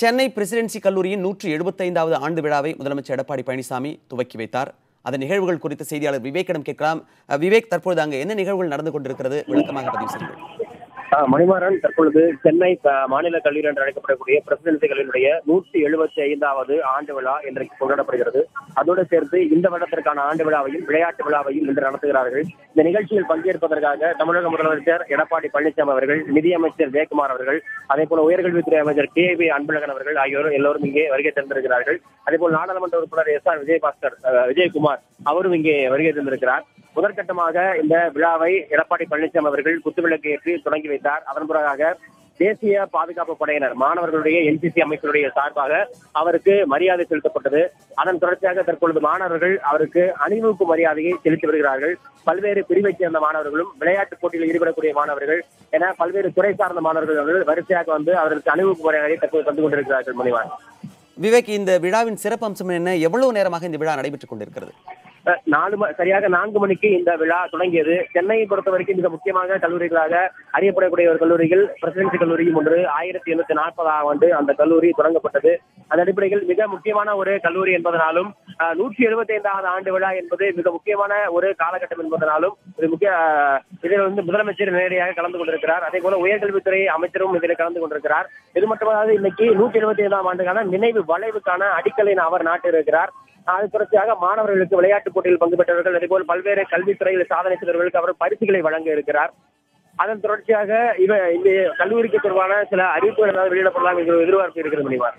Chennai presidency கல்லூரியின் 175வது ஆண்டு விழாவை முதலமைச்சர் எடப்பாடி பழனிசாமி துவக்கி வைத்தார். அதன் நிகழ்வுகள் குறித்து செய்தியாளர் விவேக்கிடம் கேட்கலாம். விவேக், தற்பொழுது அங்கு என்ன நிகழ்வுகள் நடந்து கொண்டிருக்கிறது? விளக்கமாக பதிவு செய்யுங்கள். மணிமாறன், தற்பொழுது சென்னை மாநில கல்லூரி என்று அழைக்கப்படக்கூடிய பிரசிடென்சி கல்லூரியுடைய 175வது ஆண்டு விழா இன்றைக்கு கொண்டாடப்படுகிறது. அதோடு சேர்த்து இந்த வருடத்திற்கான ஆண்டு விழாவையும் விளையாட்டு விழாவையும் இன்று நடத்துகிறார்கள். இந்த நிகழ்ச்சியில் பங்கேற்பதற்காக தமிழக முதலமைச்சர் எடப்பாடி பழனிசாமி அவர்கள், நிதியமைச்சர் ஜெயக்குமார் அவர்கள், அதே போல உயர்கல்வித்துறை அமைச்சர் கே.வி. அன்பழகன் அவர்கள் ஆகியோரும் எல்லோரும் இங்கே வருகை தந்திருக்கிறார்கள். அதே போல் நாடாளுமன்ற உறுப்பினர் எஸ்.ஆர். விஜயகுமார் அவரும் இங்கே வருகை தந்திருக்கிறார். முதற்கட்டமாக இந்த விழாவை எடப்பாடி பழனிசாமி அவர்கள் குத்துவிளக்கு ஏற்றி தொடங்கி வைத்தார். அதன் பிறகாக தேசிய பாதுகாப்பு படையினர் மாணவர்களுடைய NCC அமைப்பினுடைய சார்பாக அவருக்கு மரியாதை செலுத்தப்பட்டது. அதன் தொடர்ச்சியாக தற்பொழுது மாணவர்கள் அவருக்கு அணிவகுப்பு மரியாதையை செலுத்தி வருகிறார்கள். பல்வேறு பிரிவைச் சேர்ந்த மாணவர்களும் விளையாட்டுப் போட்டியில் ஈடுபடக்கூடிய மாணவர்கள் என பல்வேறு துறை சார்ந்த மாணவர்கள் வரிசையாக வந்து அவருக்கு அணிவகுப்பு மரியாதையை தற்போது தந்து கொண்டிருக்கிறார்கள். மணிவான், விவேக், இந்த விழாவின் சிறப்பு அம்சம் என்ன? எவ்வளவு நேரமாக இந்த விழா நடைபெற்றுக் கொண்டிருக்கிறது? சரியாக 4 மணிக்கு இந்த விழா தொடங்கியது. சென்னையை பொறுத்த வரைக்கும் மிக முக்கியமாக கல்லூரிகளாக அறியப்படக்கூடிய ஒரு கல்லூரிகள் பிரசிடென்சி கல்லூரியும் ஒன்று. 1840ஆம் ஆண்டு அந்த கல்லூரி தொடங்கப்பட்டது. அந்த அடிப்படையில் மிக முக்கியமான ஒரு கல்லூரி என்பதனாலும் 175வது ஆண்டு விழா என்பது மிக முக்கியமான ஒரு காலகட்டம் என்பதனாலும் இதில் வந்து முதலமைச்சர் நேரடியாக கலந்து கொண்டிருக்கிறார். அதே போல உயர்கல்வித்துறை அமைச்சரும் இதில் கலந்து கொண்டிருக்கிறார். இது மட்டுமல்லாது இன்னைக்கு 175ஆம் ஆண்டுக்கான நினைவு வளைவுக்கான அடிக்கலை அவர் நாட்டிருக்கிறார். அது தொடர்ச்சியாக மாணவர்களுக்கு விளையாட்டுப் போட்டியில் பங்கு பெற்றவர்கள், அதே போல் பல்வேறு கல்வித்துறையில் சாதனை செய்தவர்களுக்கு அவர் பரிசுகளை வழங்க இருக்கிறார். அதன் தொடர்ச்சியாக இந்த கல்லூரிக்கு தொடர்பான சில அறிவிப்புகள் ஏதாவது வெளியிடப்படலாம் என்ற எதிர்பார்ப்பு இருக்கிறது. மணிவார்.